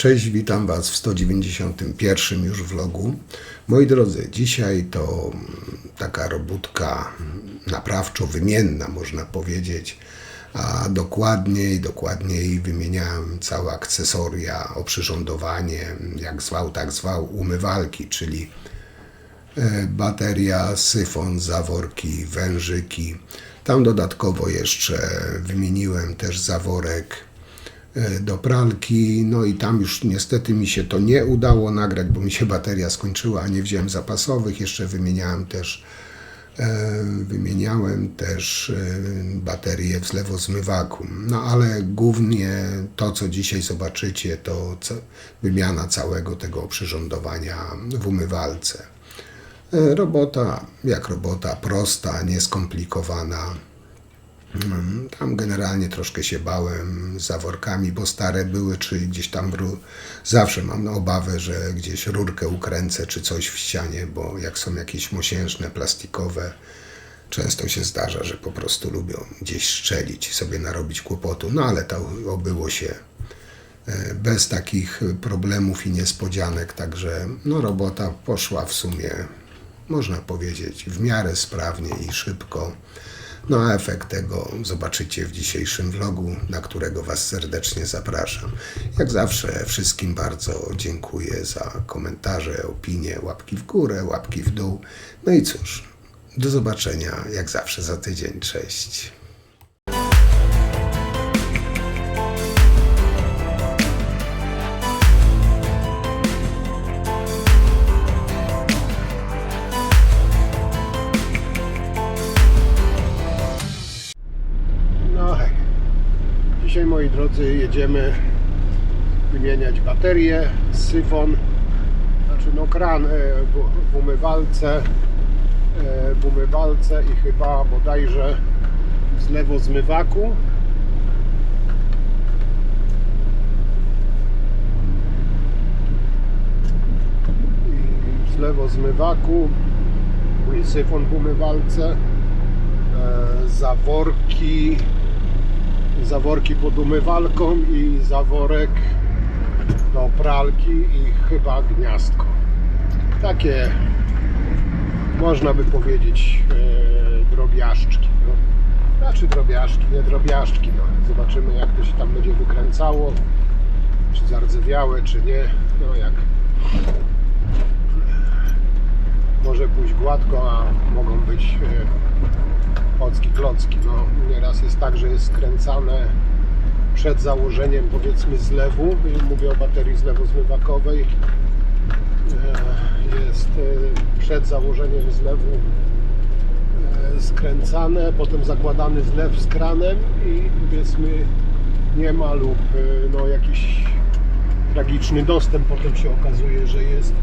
Cześć, witam Was w 191 już vlogu. Moi drodzy, dzisiaj to taka robótka naprawczo-wymienna, można powiedzieć, a dokładniej wymieniałem całe akcesoria, oprzyrządowanie, jak zwał, tak zwał, umywalki, czyli bateria, syfon, zaworki, wężyki. Tam dodatkowo jeszcze wymieniłem też zaworek do pralki, no i tam już niestety mi się to nie udało nagrać, bo mi się bateria skończyła, a nie wziąłem zapasowych. Jeszcze wymieniałem też baterię w zlewozmywaku. No ale głównie to, co dzisiaj zobaczycie, to wymiana całego tego oprzyrządowania w umywalce. Robota jak robota, prosta, nieskomplikowana. Tam generalnie troszkę się bałem z zaworkami, bo stare były, czy gdzieś tam zawsze mam obawę, że gdzieś rurkę ukręcę, czy coś w ścianie, bo jak są jakieś mosiężne, plastikowe, często się zdarza, że po prostu lubią gdzieś strzelić i sobie narobić kłopotu. No ale to obyło się bez takich problemów i niespodzianek, także no, robota poszła w sumie, można powiedzieć, w miarę sprawnie i szybko. No a efekt tego zobaczycie w dzisiejszym vlogu, na którego Was serdecznie zapraszam. Jak zawsze wszystkim bardzo dziękuję za komentarze, opinie, łapki w górę, łapki w dół. No i cóż, do zobaczenia jak zawsze za tydzień. Cześć. Dzisiaj, moi drodzy, jedziemy wymieniać baterię, syfon, kran w umywalce i chyba bodajże w zlewozmywaku. I w zlewozmywaku i syfon w umywalce, zaworki pod umywalką i zaworek do pralki i chyba gniazdko. Takie, można by powiedzieć, drobiażdżki. No. Znaczy drobiażdżki, nie drobiażdżki. No. Zobaczymy, jak to się tam będzie wykręcało, czy zardzewiałe, czy nie. No jak może pójść gładko, a mogą być klocki. No, nieraz jest tak, że jest skręcane przed założeniem, powiedzmy, zlewu. Mówię o baterii zlewozmywakowej. Jest przed założeniem zlewu skręcane, potem zakładany zlew z kranem i powiedzmy nie ma lub no, jakiś tragiczny dostęp potem się okazuje, że jest,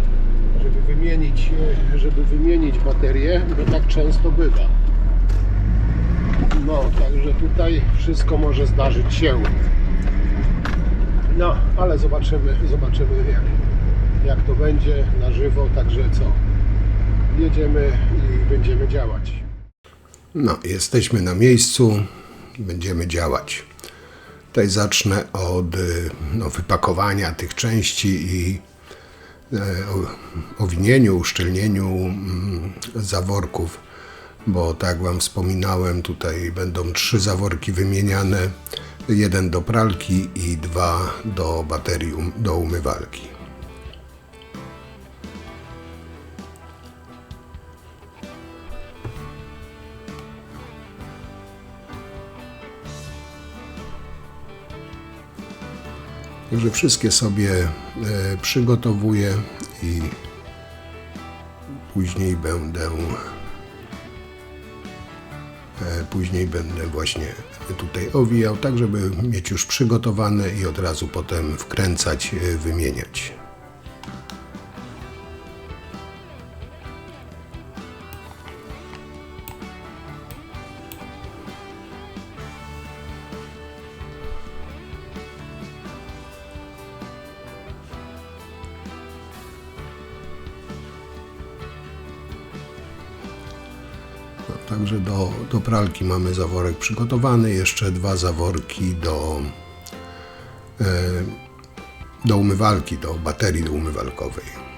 żeby wymienić baterię, bo tak często bywa. No, także tutaj wszystko może zdarzyć się. No, ale zobaczymy jak to będzie na żywo, także co? Jedziemy i będziemy działać. No, jesteśmy na miejscu, będziemy działać. Tutaj zacznę od wypakowania tych części i owinieniu, uszczelnieniu zaworków. Bo tak jak Wam wspominałem, tutaj będą 3 zaworki wymieniane, 1 do pralki i 2 do baterii, do umywalki. Także wszystkie sobie przygotowuję i później będę właśnie tutaj owijał, tak żeby mieć już przygotowane i od razu potem wkręcać, wymieniać. Także do pralki mamy zaworek przygotowany, jeszcze 2 zaworki do umywalki, do baterii umywalkowej.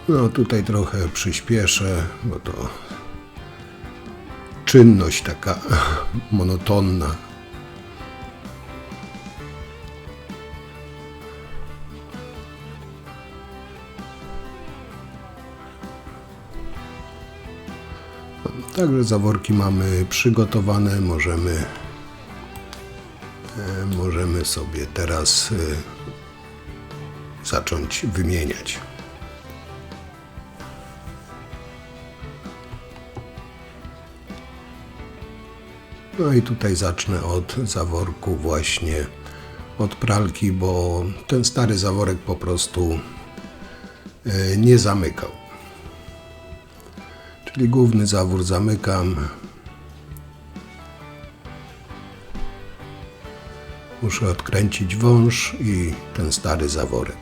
No tutaj trochę przyspieszę, bo to czynność taka monotonna. Także zaworki mamy przygotowane, możemy sobie teraz zacząć wymieniać. No i tutaj zacznę od zaworku właśnie od pralki, bo ten stary zaworek po prostu nie zamykał. Czyli główny zawór zamykam. Muszę odkręcić wąż i ten stary zaworek.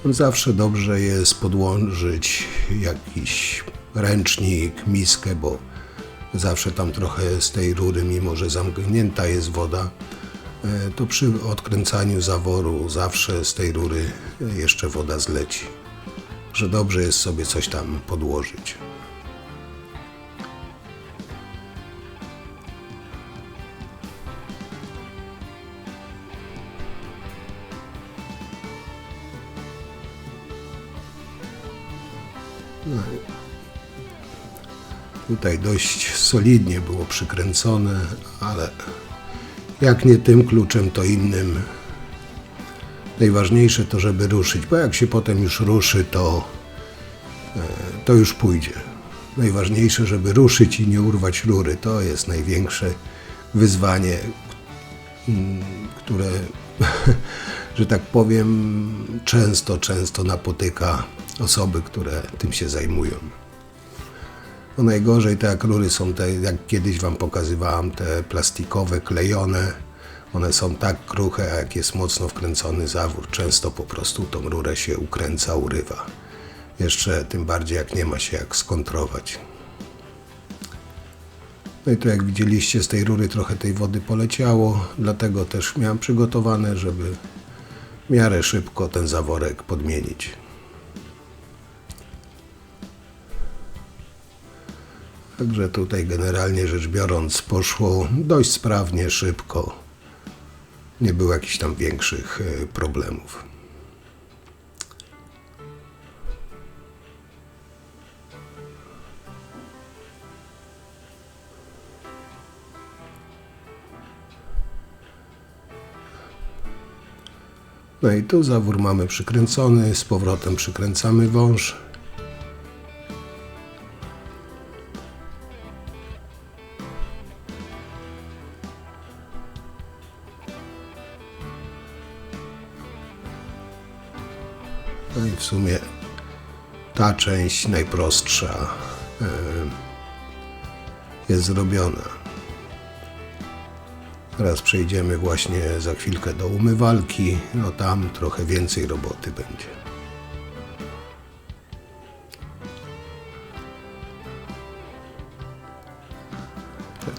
Zawsze dobrze jest podłożyć jakiś ręcznik, miskę, bo zawsze tam trochę z tej rury, mimo że zamknięta jest woda, to przy odkręcaniu zaworu zawsze z tej rury jeszcze woda zleci. Że dobrze jest sobie coś tam podłożyć. No. Tutaj dość solidnie było przykręcone, ale jak nie tym kluczem, to innym. Najważniejsze to, żeby ruszyć, bo jak się potem już ruszy, to już pójdzie. Najważniejsze, żeby ruszyć i nie urwać rury. To jest największe wyzwanie, które, że tak powiem, często napotyka osoby, które tym się zajmują. No najgorzej to jak rury są te, jak kiedyś Wam pokazywałem, te plastikowe, klejone. One są tak kruche, a jak jest mocno wkręcony zawór, często po prostu tą rurę się ukręca, urywa. Jeszcze tym bardziej jak nie ma się jak skontrować. No i to jak widzieliście, z tej rury trochę tej wody poleciało, dlatego też miałem przygotowane, żeby w miarę szybko ten zaworek podmienić. Także tutaj generalnie rzecz biorąc poszło dość sprawnie, szybko. Nie było jakichś tam większych problemów. No i tu zawór mamy przykręcony, z powrotem przykręcamy wąż. No i w sumie ta część najprostsza jest zrobiona. Teraz przejdziemy właśnie za chwilkę do umywalki, no tam trochę więcej roboty będzie.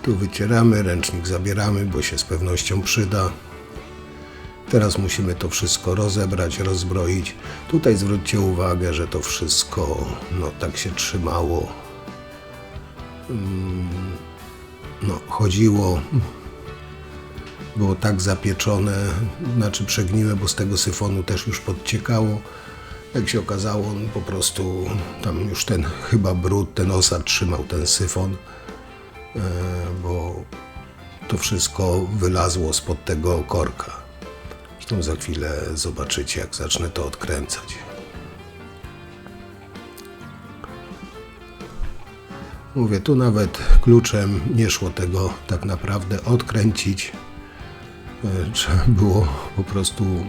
Tu wycieramy, ręcznik zabieramy, bo się z pewnością przyda. Teraz musimy to wszystko rozebrać, rozbroić. Tutaj zwróćcie uwagę, że to wszystko tak się trzymało. Chodziło. Było tak zapieczone, znaczy przegniłe, bo z tego syfonu też już podciekało. Jak się okazało, on po prostu tam już ten chyba brud, ten osad trzymał ten syfon, bo to wszystko wylazło spod tego korka. Zresztą za chwilę zobaczycie, jak zacznę to odkręcać. Mówię, tu nawet kluczem nie szło tego tak naprawdę odkręcić. Trzeba było po prostu,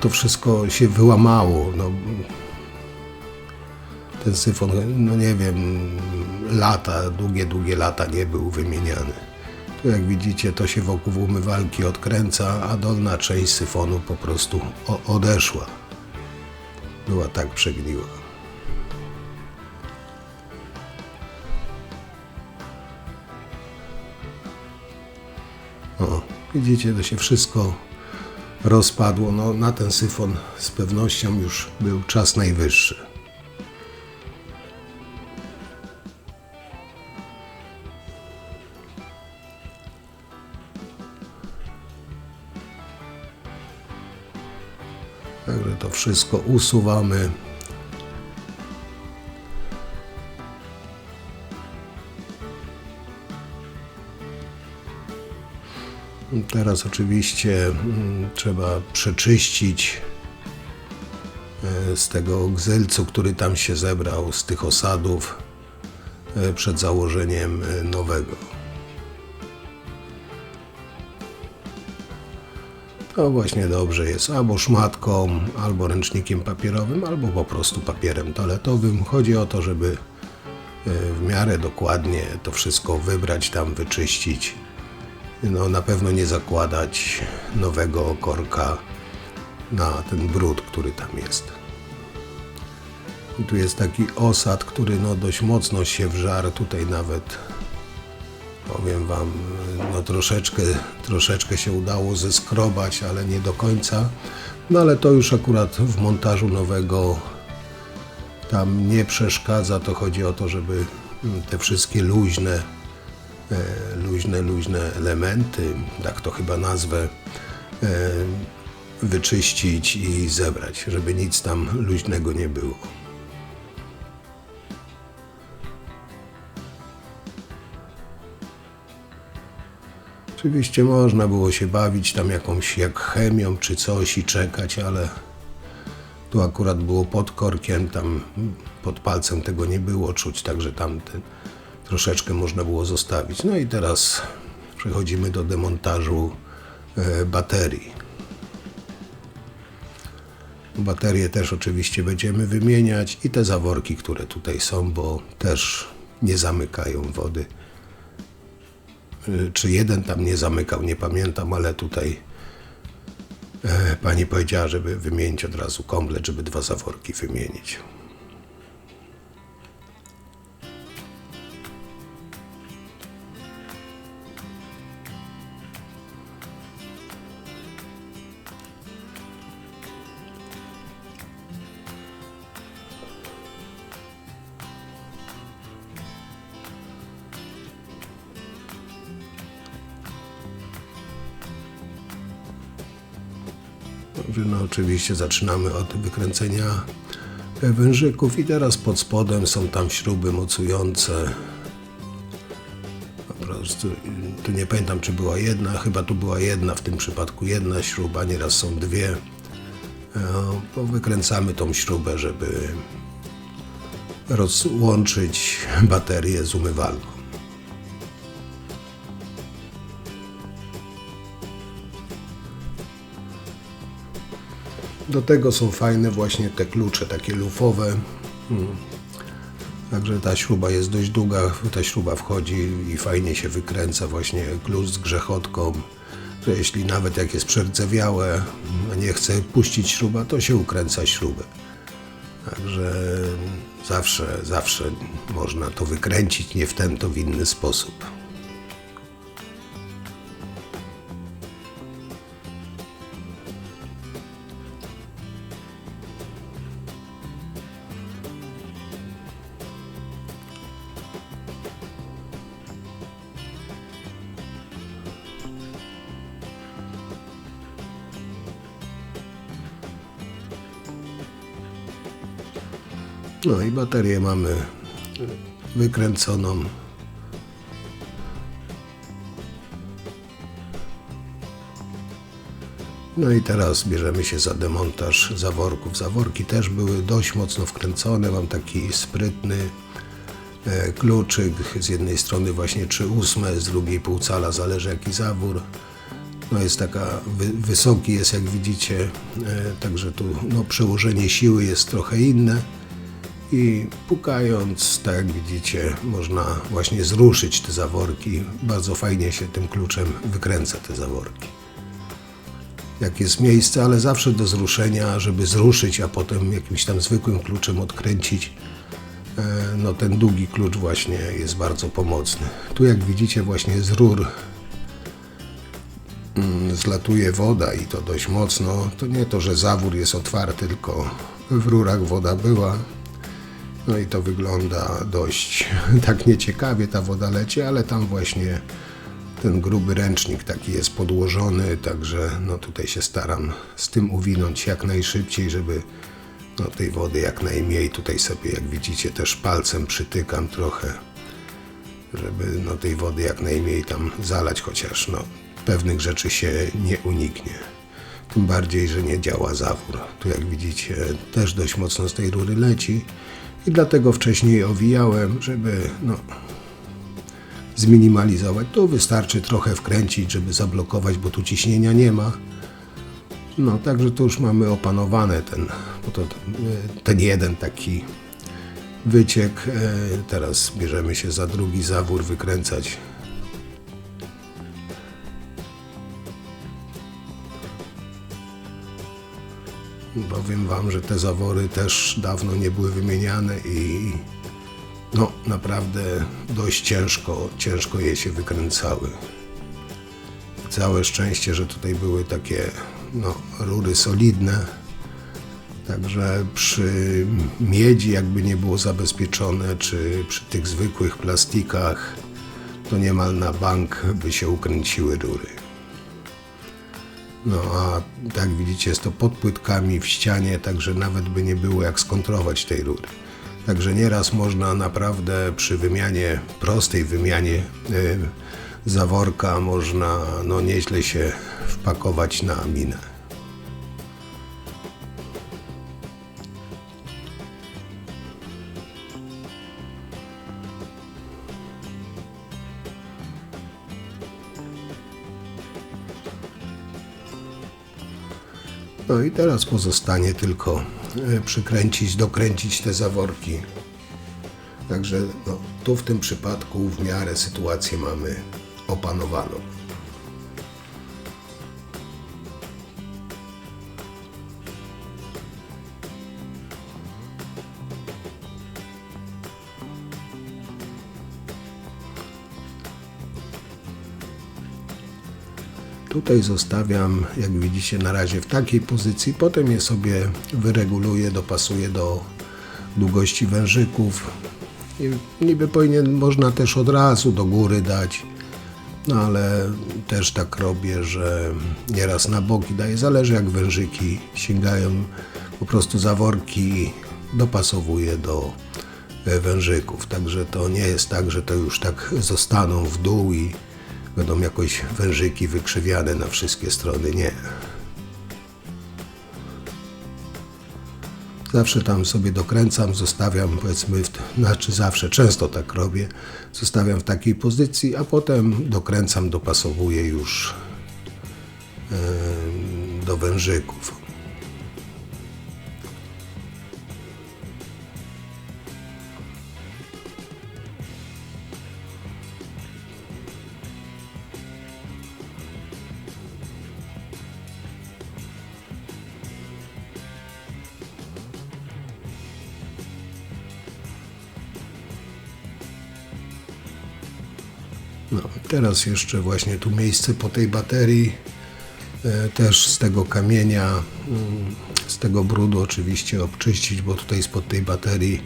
to wszystko się wyłamało. ten syfon, no nie wiem, lata, długie lata nie był wymieniany. Tu jak widzicie, to się wokół umywalki odkręca, a dolna część syfonu po prostu odeszła. Była tak przegniła. O, widzicie, to się wszystko rozpadło. No, na ten syfon z pewnością już był czas najwyższy. Także to wszystko usuwamy. Teraz oczywiście trzeba przeczyścić z tego gzylcu, który tam się zebrał, z tych osadów przed założeniem nowego. To właśnie dobrze jest albo szmatką, albo ręcznikiem papierowym, albo po prostu papierem toaletowym. Chodzi o to, żeby w miarę dokładnie to wszystko wybrać, tam wyczyścić. No, na pewno nie zakładać nowego korka na ten brud, który tam jest. I tu jest taki osad, który no dość mocno się wżarł. Tutaj nawet, powiem wam, no troszeczkę się udało zeskrobać, ale nie do końca. No ale to już akurat w montażu nowego tam nie przeszkadza. To chodzi o to, żeby te wszystkie luźne elementy, tak to chyba nazwę, wyczyścić i zebrać, żeby nic tam luźnego nie było. Oczywiście można było się bawić tam jakąś jak chemią czy coś i czekać, ale tu akurat było pod korkiem, tam pod palcem tego nie było czuć, także tamten troszeczkę można było zostawić. No i teraz przechodzimy do demontażu baterii. Baterie też oczywiście będziemy wymieniać i te zaworki, które tutaj są, bo też nie zamykają wody. Czy jeden tam nie zamykał, nie pamiętam, ale tutaj pani powiedziała, żeby wymienić od razu komplet, żeby 2 zaworki wymienić. Dobrze, no oczywiście zaczynamy od wykręcenia wężyków i teraz pod spodem są tam śruby mocujące. Po prostu, tu nie pamiętam, czy była jedna, chyba tu była jedna, w tym przypadku jedna śruba, nieraz są 2. Bo wykręcamy tą śrubę, żeby rozłączyć baterię z umywalką. Do tego są fajne właśnie te klucze takie lufowe. Także ta śruba jest dość długa, ta śruba wchodzi i fajnie się wykręca właśnie klucz z grzechotką, że jeśli nawet jak jest przerdzewiałe, a nie chce puścić śruba, to się ukręca śrubę. Także zawsze można to wykręcić, nie w ten, to w inny sposób. No i baterię mamy wykręconą. No i teraz bierzemy się za demontaż zaworków. Zaworki też były dość mocno wkręcone. Mam taki sprytny kluczyk. Z jednej strony właśnie 3/8, z drugiej pół cala, zależy jaki zawór. No jest taka, wysoki jest jak widzicie, także tu no, przełożenie siły jest trochę inne. i pukając, tak jak widzicie, można właśnie zruszyć te zaworki. Bardzo fajnie się tym kluczem wykręca te zaworki. Jak jest miejsce, ale zawsze do zruszenia, żeby zruszyć, a potem jakimś tam zwykłym kluczem odkręcić, no ten długi klucz właśnie jest bardzo pomocny. Tu jak widzicie właśnie z rur zlatuje woda i to dość mocno. To nie to, że zawór jest otwarty, tylko w rurach woda była. No i to wygląda dość tak nieciekawie, ta woda leci, ale tam właśnie ten gruby ręcznik taki jest podłożony, także no tutaj się staram z tym uwinąć jak najszybciej, żeby no tej wody jak najmniej. Tutaj sobie, jak widzicie, też palcem przytykam trochę, żeby no tej wody jak najmniej tam zalać, chociaż no pewnych rzeczy się nie uniknie. Tym bardziej, że nie działa zawór. Tu jak widzicie też dość mocno z tej rury leci i dlatego wcześniej owijałem, żeby no zminimalizować. Tu wystarczy trochę wkręcić, żeby zablokować, bo tu ciśnienia nie ma. No, także tu już mamy opanowane ten jeden taki wyciek. Teraz bierzemy się za drugi zawór wykręcać. Powiem wam, że te zawory też dawno nie były wymieniane i no naprawdę dość ciężko je się wykręcały. Całe szczęście, że tutaj były takie no, rury solidne, także przy miedzi jakby nie było zabezpieczone, czy przy tych zwykłych plastikach, to niemal na bank by się ukręciły rury. No a tak widzicie, jest to pod płytkami w ścianie, także nawet by nie było jak skontrować tej rury. Także nieraz można naprawdę przy wymianie, prostej wymianie zaworka można no nieźle się wpakować na minę. No i teraz pozostanie tylko przykręcić, dokręcić te zaworki. Także no, tu w tym przypadku w miarę sytuację mamy opanowaną. Tutaj zostawiam, jak widzicie, na razie w takiej pozycji, potem je sobie wyreguluję, dopasuję do długości wężyków. I niby można też od razu do góry dać, no ale też tak robię, że nieraz na boki daję, zależy jak wężyki sięgają, po prostu zaworki dopasowuję do wężyków, także to nie jest tak, że to już tak zostaną w dół i będą jakoś wężyki wykrzywiane na wszystkie strony, nie. Zawsze tam sobie dokręcam, zostawiam, powiedzmy, zawsze, często tak robię, zostawiam w takiej pozycji, a potem dokręcam, dopasowuję już do wężyków. No, teraz jeszcze właśnie tu miejsce po tej baterii, też z tego kamienia, z tego brudu oczywiście obczyścić, bo tutaj spod tej baterii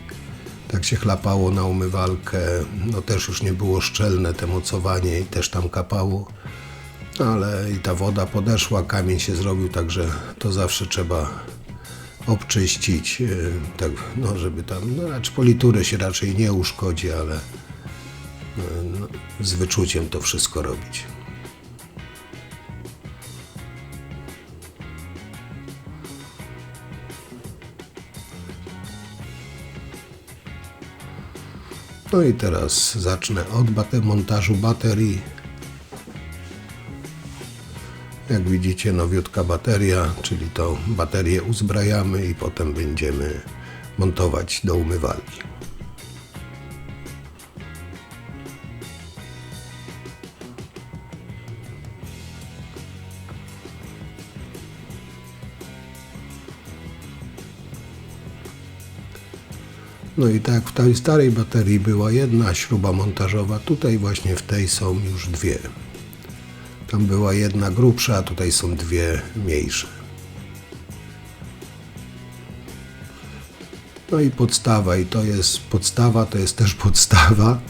tak się chlapało na umywalkę, no też już nie było szczelne te mocowanie i też tam kapało, ale i ta woda podeszła, kamień się zrobił, także to zawsze trzeba obczyścić, tak, no żeby tam, no, znaczy politury się raczej nie uszkodzi, ale no, z wyczuciem to wszystko robić. No i teraz zacznę od montażu baterii. Jak widzicie, nowiutka bateria, czyli to baterię uzbrajamy i potem będziemy montować do umywalki. No i tak w tej starej baterii była jedna śruba montażowa, tutaj właśnie w tej są już dwie. Tam była jedna grubsza, a tutaj są dwie mniejsze. No i podstawa, i to jest podstawa, to jest też podstawa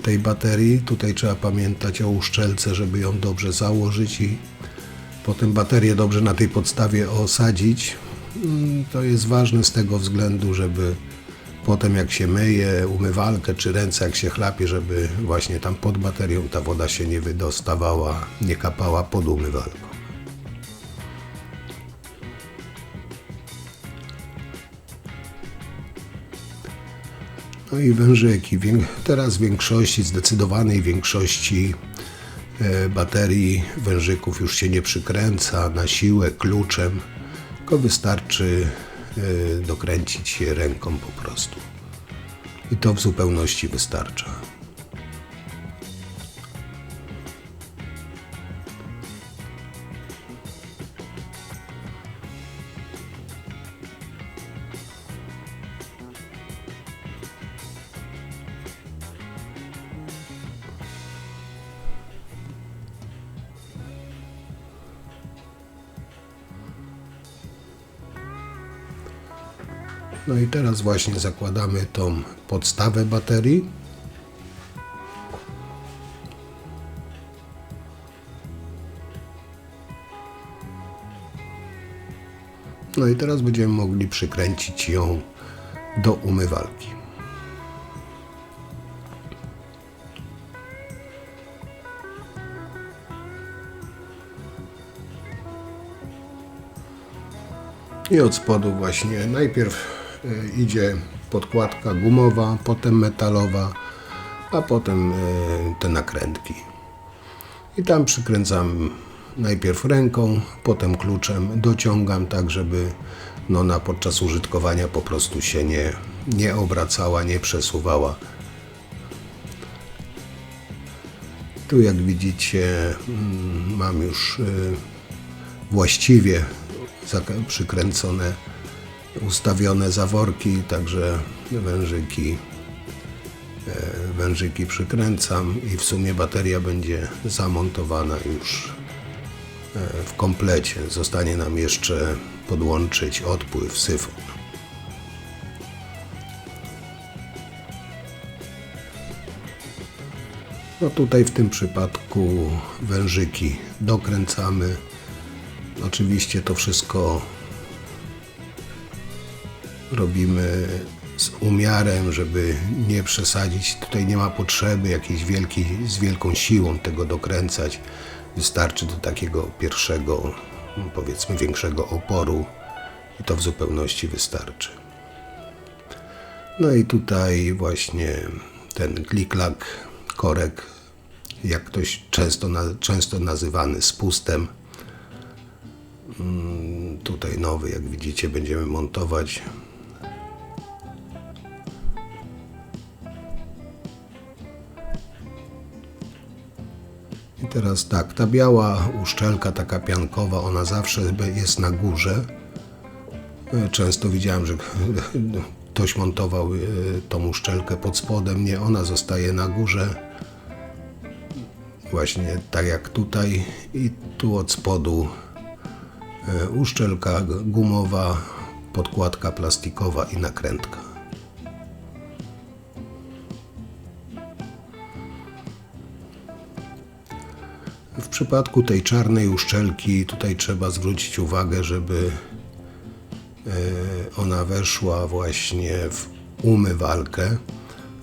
tej baterii. Tutaj trzeba pamiętać o uszczelce, żeby ją dobrze założyć i potem baterię dobrze na tej podstawie osadzić. To jest ważne z tego względu, żeby potem jak się myje umywalkę czy ręce jak się chlapie, żeby właśnie tam pod baterią ta woda się nie wydostawała, nie kapała pod umywalką. No i wężyki. Teraz w większości, zdecydowanej większości baterii wężyków już się nie przykręca na siłę kluczem, tylko wystarczy dokręcić je ręką po prostu. I to w zupełności wystarcza. No i teraz właśnie zakładamy tą podstawę baterii. No i teraz będziemy mogli przykręcić ją do umywalki. I od spodu właśnie najpierw idzie podkładka gumowa, potem metalowa, a potem te nakrętki. I tam przykręcam najpierw ręką, potem kluczem, dociągam tak, żeby ona podczas użytkowania po prostu się nie obracała, nie przesuwała. Tu jak widzicie mam już właściwie przykręcone, ustawione zaworki, także wężyki przykręcam i w sumie bateria będzie zamontowana już w komplecie. Zostanie nam jeszcze podłączyć odpływ, syfon. No tutaj w tym przypadku wężyki dokręcamy. Oczywiście to wszystko robimy z umiarem, żeby nie przesadzić. Tutaj nie ma potrzeby z wielką siłą tego dokręcać. Wystarczy do takiego pierwszego, powiedzmy większego oporu i to w zupełności wystarczy. No i tutaj właśnie ten kliklak, korek, jak ktoś często nazywany spustem. Tutaj nowy, jak widzicie, będziemy montować. I teraz tak, ta biała uszczelka, taka piankowa, ona zawsze jest na górze. Często widziałem, że ktoś montował tą uszczelkę pod spodem. Nie, ona zostaje na górze. Właśnie tak jak tutaj i tu od spodu uszczelka gumowa, podkładka plastikowa i nakrętka. W przypadku tej czarnej uszczelki tutaj trzeba zwrócić uwagę, żeby ona weszła właśnie w umywalkę.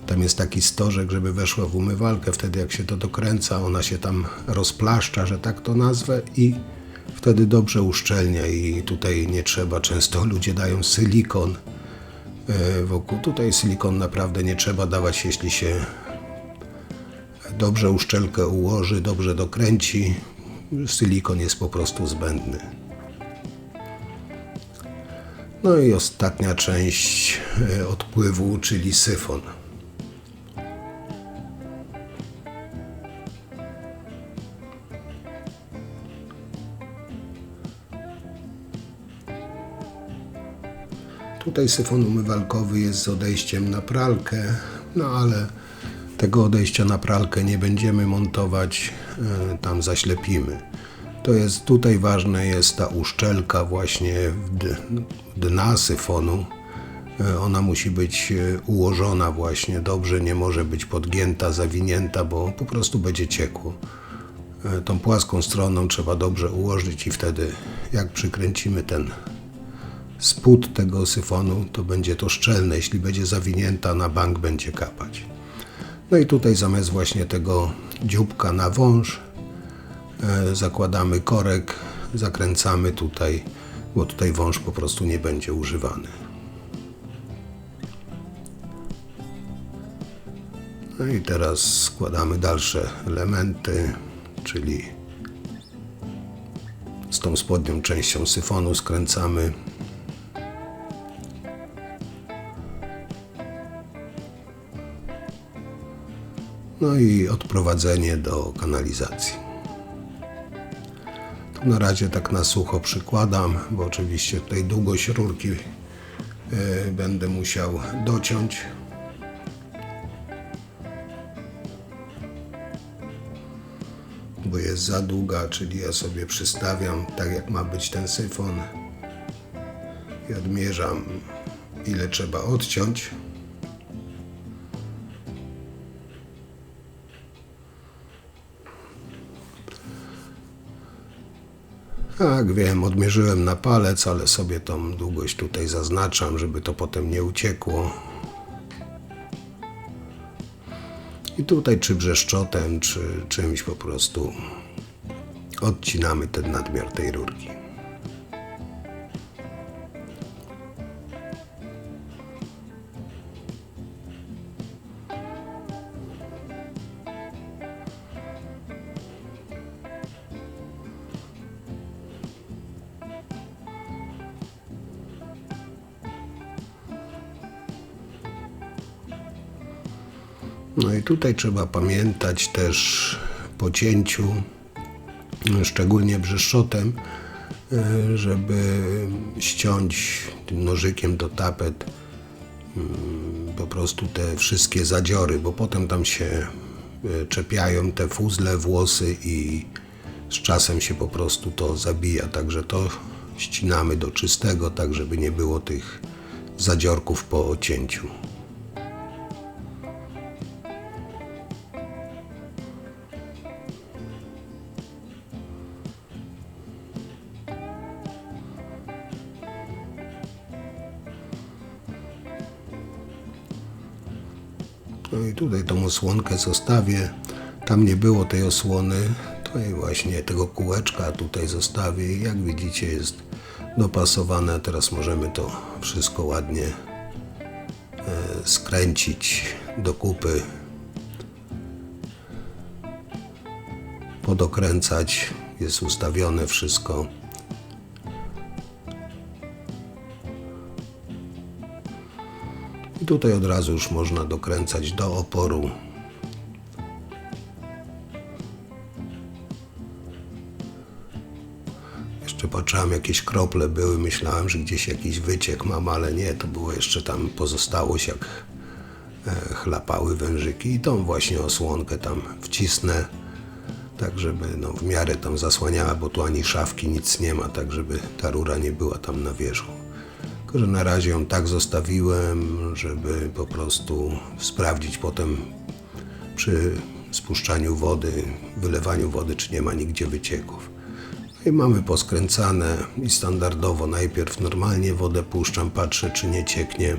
Tam jest taki stożek, żeby weszła w umywalkę. Wtedy jak się to dokręca, ona się tam rozplaszcza, że tak to nazwę, i wtedy dobrze uszczelnia i tutaj nie trzeba, często ludzie dają silikon wokół. Tutaj silikon naprawdę nie trzeba dawać, jeśli się dobrze uszczelkę ułoży, dobrze dokręci. Silikon jest po prostu zbędny. No i ostatnia część odpływu, czyli syfon. Tutaj syfon umywalkowy jest z odejściem na pralkę, no ale tego odejścia na pralkę nie będziemy montować, tam zaślepimy. Tutaj ważna jest ta uszczelka właśnie dna syfonu. Ona musi być ułożona właśnie dobrze, nie może być podgięta, zawinięta, bo po prostu będzie ciekło. Tą płaską stroną trzeba dobrze ułożyć i wtedy jak przykręcimy ten spód tego syfonu, to będzie to szczelne. Jeśli będzie zawinięta, na bank będzie kapać. No i tutaj zamiast właśnie tego dzióbka na wąż zakładamy korek, zakręcamy tutaj, bo tutaj wąż po prostu nie będzie używany. No i teraz składamy dalsze elementy, czyli z tą spodnią częścią syfonu skręcamy. No i odprowadzenie do kanalizacji. Tu na razie tak na sucho przykładam, bo oczywiście tutaj długość rurki będę musiał dociąć. Bo jest za długa, czyli ja sobie przystawiam tak jak ma być ten syfon i odmierzam, ile trzeba odciąć. Tak, wiem, odmierzyłem na palec, ale sobie tą długość tutaj zaznaczam, żeby to potem nie uciekło. I tutaj czy brzeszczotem, czy czymś po prostu odcinamy ten nadmiar tej rurki. No i tutaj trzeba pamiętać też po cięciu, szczególnie brzeszczotem, żeby ściąć tym nożykiem do tapet po prostu te wszystkie zadziory, bo potem tam się czepiają te fuzle, włosy i z czasem się po prostu to zabija. Także to ścinamy do czystego, tak żeby nie było tych zadziorków po cięciu. No i tutaj tą osłonkę zostawię. Tam nie było tej osłony. Tutaj właśnie tego kółeczka tutaj zostawię. Jak widzicie, jest dopasowane. Teraz możemy to wszystko ładnie skręcić do kupy. Podokręcać. Jest ustawione wszystko. I tutaj od razu już można dokręcać do oporu. Jeszcze patrzyłem, jakieś krople były, myślałem, że gdzieś jakiś wyciek mam, ale nie, to było jeszcze tam pozostałość, jak chlapały wężyki. I tą właśnie osłonkę tam wcisnę, tak żeby no, w miarę tam zasłaniała, bo tu ani szafki, nic nie ma, tak żeby ta rura nie była tam na wierzchu. Tylko że na razie ją tak zostawiłem, żeby po prostu sprawdzić potem przy spuszczaniu wody, wylewaniu wody, czy nie ma nigdzie wycieków. No i mamy poskręcane i standardowo najpierw normalnie wodę puszczam, patrzę, czy nie cieknie.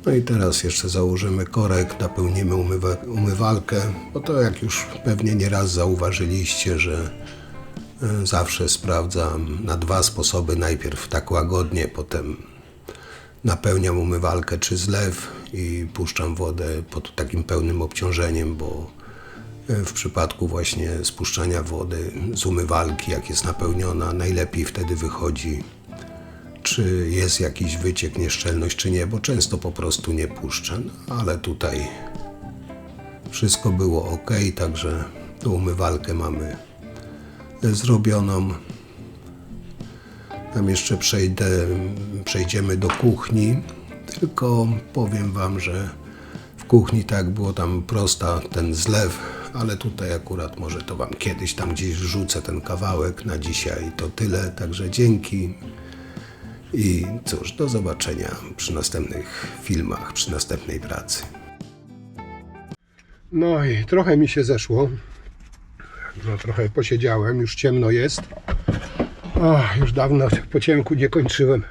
No i teraz jeszcze założymy korek, napełnimy umywalkę, bo to jak już pewnie nieraz zauważyliście, że zawsze sprawdzam na dwa sposoby. Najpierw tak łagodnie, potem napełniam umywalkę czy zlew i puszczam wodę pod takim pełnym obciążeniem, bo w przypadku właśnie spuszczania wody z umywalki, jak jest napełniona, najlepiej wtedy wychodzi, czy jest jakiś wyciek, nieszczelność, czy nie, bo często po prostu nie puszczę. No, ale tutaj wszystko było ok, także tą umywalkę mamy zrobioną. Tam jeszcze przejdziemy do kuchni, tylko powiem Wam, że w kuchni tak było tam prosta ten zlew, ale tutaj akurat może to Wam kiedyś tam gdzieś wrzucę ten kawałek. Na dzisiaj to tyle, także dzięki i cóż, do zobaczenia przy następnych filmach, przy następnej pracy. No i trochę mi się zeszło. No, trochę posiedziałem, już ciemno jest. Już dawno po ciemku nie kończyłem.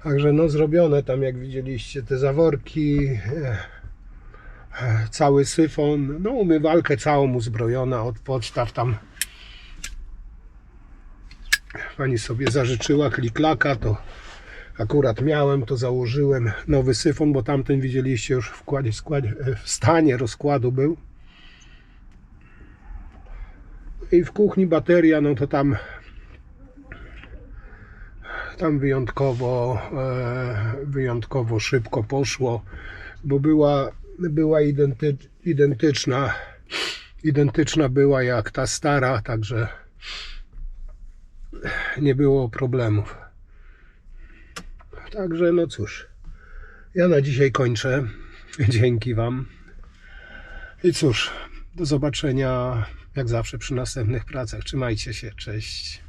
Także no zrobione tam, jak widzieliście, te zaworki, cały syfon, no umywalkę całą uzbrojona od podstaw tam. Pani sobie zażyczyła kliklaka, to akurat miałem, to założyłem nowy syfon, bo tamten widzieliście już w stanie rozkładu był. I w kuchni bateria, no to tam wyjątkowo szybko poszło, bo była identyczna była jak ta stara, także nie było problemów. Także no cóż, ja na dzisiaj kończę. Dzięki Wam. I cóż, do zobaczenia jak zawsze przy następnych pracach. Trzymajcie się, cześć.